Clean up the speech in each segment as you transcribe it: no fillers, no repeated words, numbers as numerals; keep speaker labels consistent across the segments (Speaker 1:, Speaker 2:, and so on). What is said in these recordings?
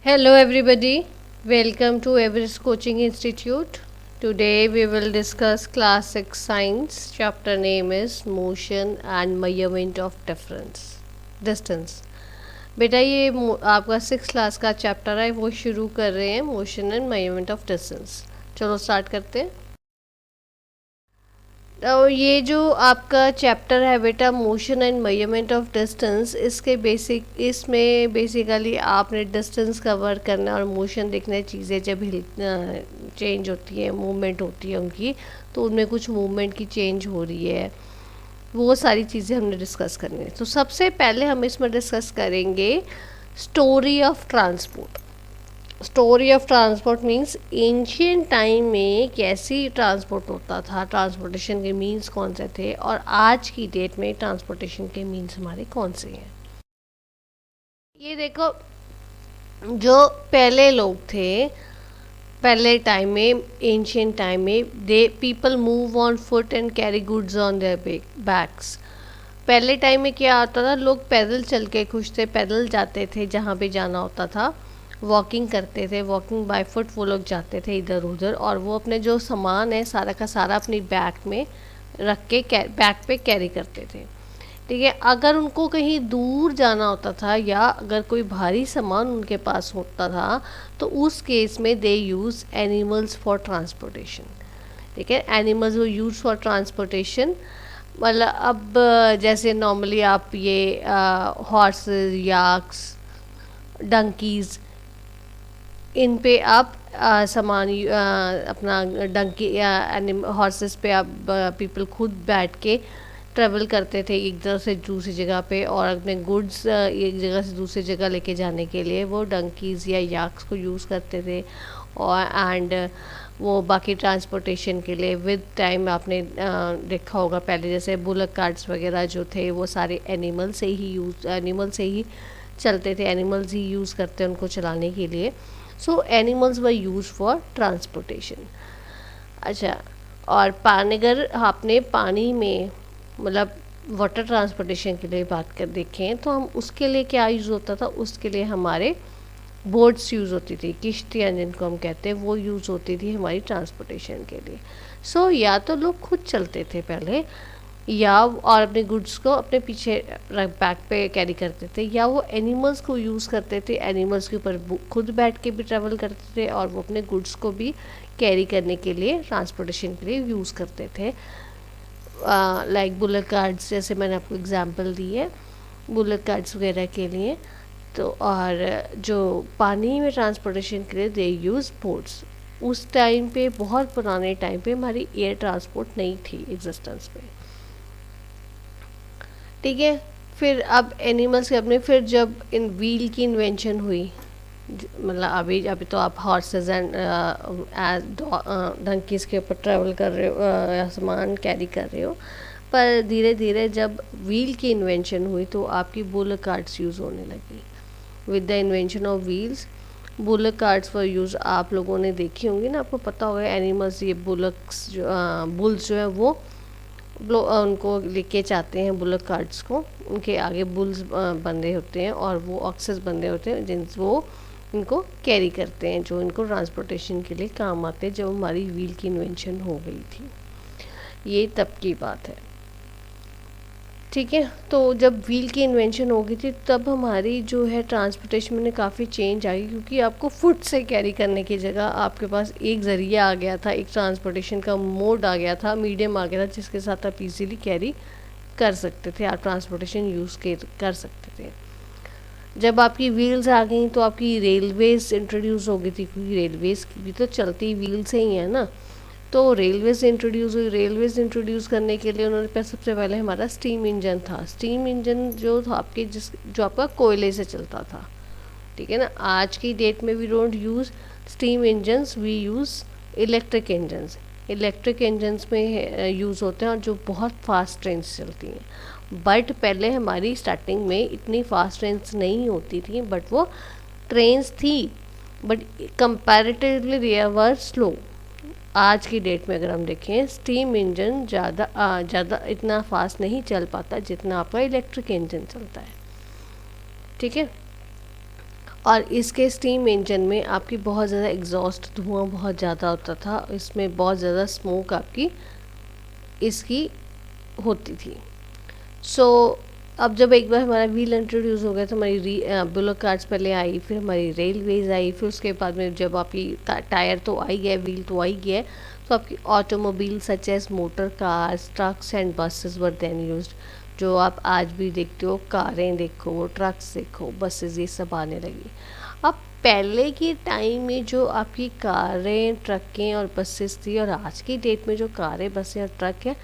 Speaker 1: Hello everybody, welcome to Everest Coaching Institute. Today we will discuss class 6 science. Chapter name is motion and measurement of distance. बेटा ये आपका 6 class का chapter है, वो शुरू कर रहे हैं motion and measurement of distance. चलो स्टार्ट करते हैं। तो ये जो आपका चैप्टर है बेटा motion and measurement of distance, इसमें बेसिकली आपने डिस्टेंस कवर करना और मोशन देखना है। चीज़ें जब चेंज होती है, मूवमेंट होती है उनकी, तो उनमें कुछ मूवमेंट की चेंज हो रही है, वो सारी चीज़ें हमने डिस्कस करनी है। तो सबसे पहले हम इसमें डिस्कस करेंगे story of transport. Story of transport means ancient time में कैसी ट्रांसपोर्ट होता था, ट्रांसपोर्टेशन के मीन्स कौन से थे, और आज की डेट में ट्रांसपोर्टेशन के मीन्स हमारे कौन से हैं। ये देखो, जो पहले लोग थे, पहले टाइम में, एंशियंट टाइम में, they people move on foot and carry goods on their backs. पहले टाइम में क्या होता था, लोग पैदल चल के खुश थे, पैदल जाते थे जहाँ पे जाना होता था, वॉकिंग करते थे, वॉकिंग बाय फुट वो लोग जाते थे इधर उधर, और वो अपने जो सामान है सारा का सारा अपनी बैग में रख के बैग पे कैरी करते थे। ठीक है, अगर उनको कहीं दूर जाना होता था या अगर कोई भारी सामान उनके पास होता था, तो उस केस में दे यूज़ एनिमल्स फॉर ट्रांसपोर्टेशन। ठीक है, एनिमल्स वो यूज़ फॉर ट्रांसपोर्टेशन। मतलब अब जैसे नॉर्मली आप ये हॉर्सेस, याक्स, डंकीज़, इन पे आप सामान अपना डंकी या हॉर्सेस पे आप पीपल खुद बैठ के ट्रेवल करते थे एक जगह से दूसरी जगह पे, और अपने गुड्स एक जगह से दूसरी जगह लेके जाने के लिए वो डंकीज़ या याक्स को यूज़ करते थे। और एंड वो बाकी ट्रांसपोर्टेशन के लिए विद टाइम आपने देखा होगा, पहले जैसे बुलक कार्ट्स वगैरह जो थे वो सारे एनिमल से ही चलते थे, एनिमल्स ही यूज़ करते हैं उनको चलाने के लिए। सो animals were use for transportation. अच्छा, और अगर आपने पानी में मतलब वाटर ट्रांसपोर्टेशन के लिए बात कर देखें, तो हम उसके लिए क्या यूज़ होता था, उसके लिए हमारे बोट्स यूज़ होती थी, किश्तियाँ जिनको हम कहते हैं, वो यूज़ होती थी हमारी ट्रांसपोर्टेशन के लिए। सो या तो लोग खुद चलते थे पहले, या और अपने गुड्स को अपने पीछे बैक पे कैरी करते थे, या वो एनिमल्स को यूज़ करते थे, एनिमल्स के ऊपर खुद बैठ के भी ट्रैवल करते थे, और वो अपने गुड्स को भी कैरी करने के लिए, ट्रांसपोर्टेशन के लिए यूज़ करते थे। लाइक बुलक कार्ट्स, जैसे मैंने आपको एग्जांपल दी है बुलक कार्ट्स वगैरह के लिए। तो और जो पानी में ट्रांसपोर्टेशन के लिए दे यूज़ बोट्स। उस टाइम पे, बहुत पुराने टाइम पे, हमारी एयर ट्रांसपोर्ट नहीं थी एग्जिस्टेंस में। ठीक है, फिर अब एनिमल्स के अपने, फिर जब इन व्हील की इन्वेंशन हुई, मतलब अभी तो आप हॉर्सेस एंड डंकीज़ के ऊपर ट्रैवल कर रहे हो या सामान कैरी कर रहे हो, पर धीरे धीरे जब व्हील की इन्वेंशन हुई तो आपकी बुलक कार्ट्स यूज़ होने लगी। With the invention of wheels bullock carts for use आप लोगों ने देखी होंगी ना, आपको पता होगा एनिमल्स, ये बुलक्स जो बुल्स जो है वो उनको लेके जाते हैं बुलक कार्ट्स को, उनके आगे बुल्स बंधे होते हैं और वो ऑक्सेस बंधे होते हैं जिन वो इनको कैरी करते हैं, जो इनको ट्रांसपोर्टेशन के लिए काम आते हैं। जब हमारी व्हील की इन्वेंशन हो गई थी, ये तब की बात है। ठीक है, तो जब व्हील की इन्वेंशन हो गई थी तब हमारी जो है ट्रांसपोर्टेशन में काफ़ी चेंज आई, क्योंकि आपको फुट से कैरी करने की जगह आपके पास एक ज़रिया आ गया था, एक ट्रांसपोर्टेशन का मोड आ गया था, मीडियम आ गया था, जिसके साथ आप इजीली कैरी कर सकते थे, आप ट्रांसपोर्टेशन यूज़ कर सकते थे। जब आपकी व्हील्स आ गई तो आपकी रेलवेज़ इंट्रोड्यूस हो गई थी, क्योंकि रेलवेज़ भी तो चलती व्हील से ही है ना। तो रेलवेज़ इंट्रोड्यूस हुई, रेलवेज़ इंट्रोड्यूस करने के लिए उन्होंने सबसे पहले हमारा स्टीम इंजन था। स्टीम इंजन जो था जो आपका कोयले से चलता था। ठीक है ना, आज की डेट में we don't use steam engines, we use electric engines. Electric engines में यूज़ होते हैं और जो बहुत फास्ट ट्रेन चलती हैं। बट पहले हमारी स्टार्टिंग में इतनी फास्ट ट्रेन्स नहीं होती थी, बट वो ट्रेन्स थी, but comparatively they were slow. आज की डेट में अगर हम देखें, स्टीम इंजन ज़्यादा इतना फास्ट नहीं चल पाता जितना आपका इलेक्ट्रिक इंजन चलता है। ठीक है, और इसके स्टीम इंजन में आपकी बहुत ज़्यादा एग्जॉस्ट धुआं बहुत ज़्यादा होता था, इसमें बहुत ज़्यादा स्मोक आपकी इसकी होती थी। सो अब जब एक बार हमारा व्हील इंट्रोड्यूस हो गया तो हमारी बुलक कार्ट्स पहले आई, फिर हमारी रेलवेज आई, फिर उसके बाद में जब आपकी टायर तो आ ही गया, व्हील तो आ ही गया, तो आपकी automobile such as motor cars, trucks and buses were then used. जो आप आज भी देखते हो, कारें देखो, ट्रक्स देखो, बसेस, ये सब आने लगी। अब पहले के टाइम में जो आपकी कारें, ट्रकें और बसेस थी और आज की डेट में जो कारें, बसें और ट्रक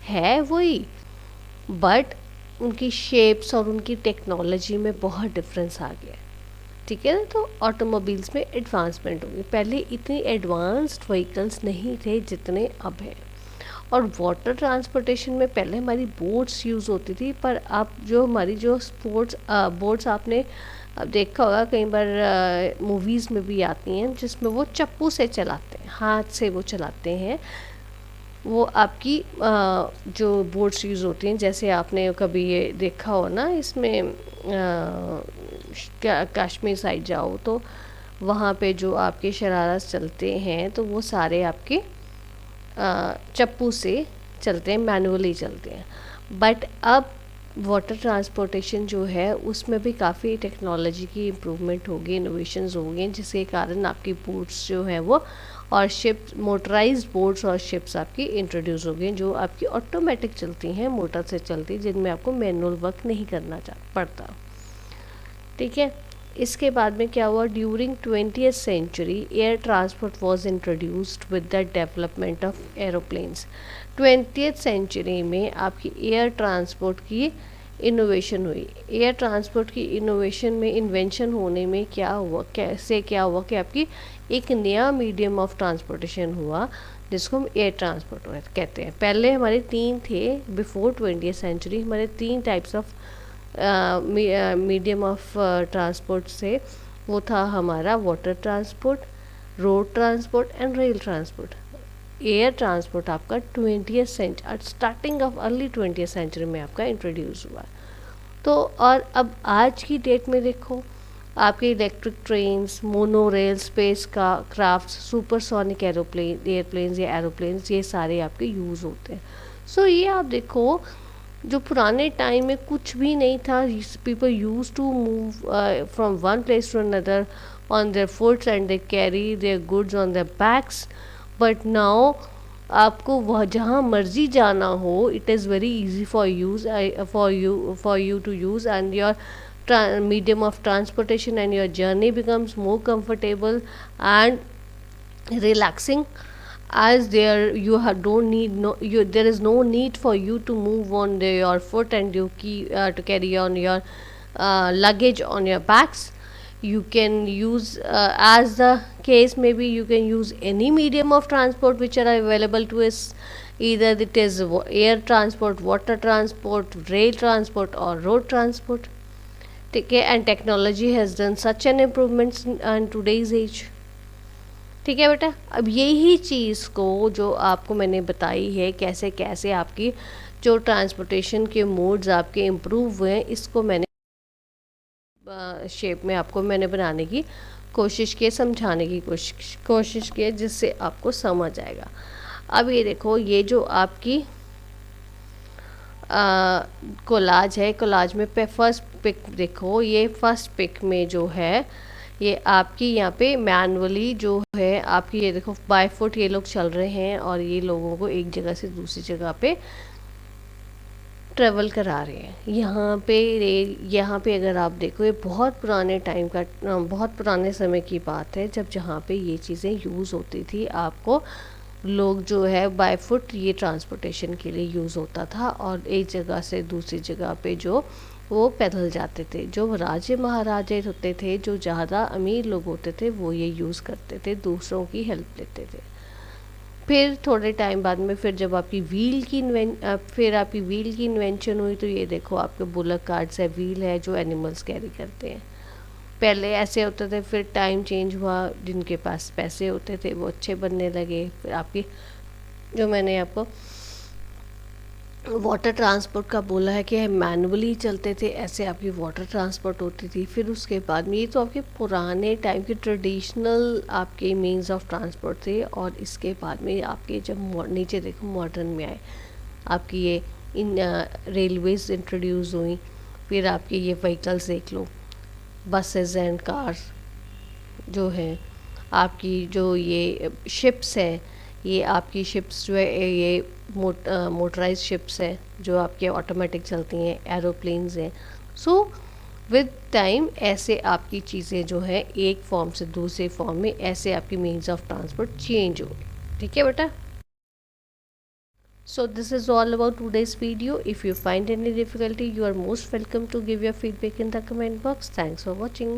Speaker 1: है वही, बट उनकी शेप्स और उनकी टेक्नोलॉजी में बहुत डिफरेंस आ गया। ठीक है ना। तो ऑटोमोबाइल्स में एडवांसमेंट होगी, पहले इतनी एडवांस्ड व्हीकल्स नहीं थे जितने अब हैं। और वाटर ट्रांसपोर्टेशन में पहले हमारी बोट्स यूज़ होती थी, पर अब जो हमारी जो स्पोर्ट्स बोट्स आपने अब देखा होगा कई बार मूवीज़ में भी आती हैं, जिसमें वो चप्पू से चलाते हैं, हाथ से वो चलाते हैं। वो आपकी जो बोट्स यूज़ होती हैं, जैसे आपने कभी ये देखा हो ना, इसमें कश्मीर साइड जाओ तो वहाँ पे जो आपके शरारा चलते हैं तो वो सारे आपके चप्पू से चलते हैं, मैनुअली चलते हैं। बट अब वाटर ट्रांसपोर्टेशन जो है उसमें भी काफ़ी टेक्नोलॉजी की इम्प्रूवमेंट होगी, इनोवेशंस होंगे, जिसके कारण आपकी बोट्स जो है वो और शिप्स, मोटराइज्ड बोट्स और शिप्स आपकी इंट्रोड्यूस हो गई, जो आपकी ऑटोमेटिक चलती हैं, मोटर से चलती, जिनमें आपको मैनुअल वर्क नहीं करना पड़ता। ठीक है। इसके बाद में क्या हुआ, during 20th century air transport was introduced with the development of aeroplanes. 20th century में आपकी एयर ट्रांसपोर्ट की इनोवेशन हुई। एयर ट्रांसपोर्ट की इनोवेशन में, इन्वेंशन होने में क्या हुआ, कैसे क्या हुआ कि आपकी एक नया मीडियम ऑफ ट्रांसपोर्टेशन हुआ, जिसको हम एयर ट्रांसपोर्ट कहते हैं। पहले हमारे तीन थे, बिफोर 20th सेंचुरी हमारे तीन types of medium of transport से, वो था हमारा water transport, road transport and rail transport. Air transport आपका 20th century, starting of early 20th century में आपका इंट्रोड्यूस हुआ। तो और अब आज की डेट में देखो, आपके electric trains, mono rail, space का क्राफ्ट, सुपरसोनिक एयरप्लेन्स या एरोप्लेन्स, ये सारे आपके यूज़ होते हैं। सो ये आप देखो, जो पुराने टाइम में कुछ भी नहीं था, people use to move from one place to another on their foots and they carry their goods on their backs. But now आपको वह जहाँ मर्जी जाना हो, it is very easy for use for you to use, and your medium of transportation and your journey becomes more comfortable and relaxing, as there you don't need there is no need for you to move on your foot and to carry on your luggage on your backs. You can use as the case maybe, you can use any medium of transport which are available to us, either it is air transport, water transport, rail transport or road transport. ठीक है। And technology has done such an improvements in today's age. ठीक है बेटा। अब यही चीज़ को जो आपको मैंने बताई है, कैसे कैसे आपकी जो ट्रांसपोर्टेशन के मोड्स आपके इम्प्रूव हुए हैं, इसको मैंने शेप में आपको मैंने बनाने की कोशिश की, समझाने की कोशिश की, जिससे आपको समझ आएगा। अब ये देखो, ये जो आपकी कोलाज है, कोलाज में फर्स्ट पिक देखो, ये फर्स्ट पिक में जो है ये आपकी यहाँ पे मैनुअली जो है आपकी, ये देखो बाय फुट ये लोग चल रहे हैं और ये लोगों को एक जगह से दूसरी जगह पे ट्रेवल करा रहे हैं। यहाँ पे अगर आप देखो, ये बहुत पुराने टाइम का, बहुत पुराने समय की बात है, जब जहाँ पे ये चीज़ें यूज़ होती थी। आपको लोग जो है बाय फुट ये ट्रांसपोर्टेशन के लिए यूज़ होता था, और एक जगह से दूसरी जगह पे जो वो पैदल जाते थे। जो राजे महाराजे होते थे, जो ज़्यादा अमीर लोग होते थे, वो ये यूज़ करते थे, दूसरों की हेल्प लेते थे। फिर थोड़े टाइम बाद में फिर जब आपकी व्हील की इन्वेंशन हुई, तो ये देखो आपके बुलक कार्ट्स है, व्हील है, जो एनिमल्स कैरी करते हैं। पहले ऐसे होते थे, फिर टाइम चेंज हुआ, जिनके पास पैसे होते थे वो अच्छे बनने लगे। फिर आपकी जो मैंने आपको वाटर ट्रांसपोर्ट का बोला है कि मैनुअली चलते थे, ऐसे आपकी वाटर ट्रांसपोर्ट होती थी। फिर उसके बाद में ये तो आपके पुराने टाइम के ट्रेडिशनल आपके मीन्स ऑफ ट्रांसपोर्ट थे। और इसके बाद में आपके जब नीचे देखो मॉडर्न में आए, आपकी ये इन रेलवेज इंट्रोड्यूस हुई। फिर आपके ये व्हीकल्स देख लो, बसेस एंड कार्स जो हैं, आपकी जो ये शिप्स हैं, ये आपकी शिप्स जो है ये मोटराइज शिप्स हैं जो आपके ऑटोमेटिक चलती हैं, एरोप्लेन्स हैं। सो विद टाइम ऐसे आपकी चीज़ें जो है एक फॉर्म से दूसरे फॉर्म में ऐसे आपकी मीन्स ऑफ ट्रांसपोर्ट चेंज हो। ठीक है बेटा। So this is all about today's video. If you find any difficulty, you are most welcome to give your feedback in the comment box. Thanks for watching.